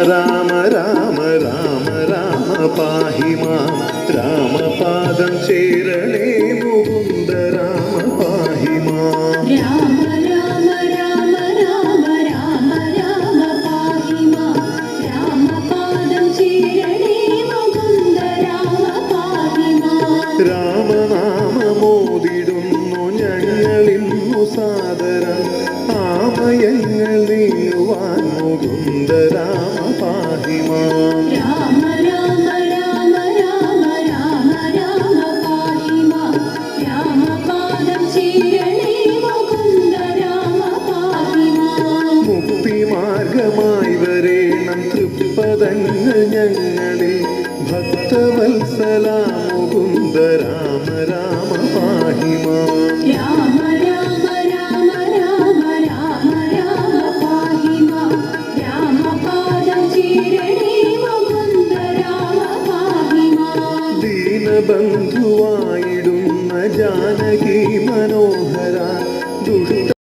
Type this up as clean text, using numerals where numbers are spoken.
രാമ രാമ രാമ രാമ പാഹി മാം രാമപാദം ചേരണേ മുകുന്ദ രാമ പാഹി മാം രാമ രാമ രാമ രാമ രാമ രാമ പാഹി മാം രാമപാദം ചേരണേ മുകുന്ദ രാമ പാഹി മാം രാമനാമമോദിടുന്നു ഞങ്ങളിന്നു സാദരം ആമയങ്ങൾ നീങ്ങുവാൻ മുകുന്ദ രാമ പാഹി മാം രാമ രാമ രാമ രാമ രാമ രാമ പാഹി മാം രാമപാദം ചേരണേ മുകുന്ദ രാമ പാഹി മാം മുക്തിമാർഗമായി വരേണം തൃപ്പദങ്ങൾ ഞങ്ങളിൽ ഭക്തവത്സല മുകുന്ദ രാമ രാമ പാഹി മാം രാമ രാമ രാമ രാമ രാമ രാമ പാഹി മാം രാമപാദം ചേരണേ മുകുന്ദ രാമ പാഹി മാം ദീനബന്ധുവായിടുന്ന ജാനകി മനോഹര ദുഷ്ട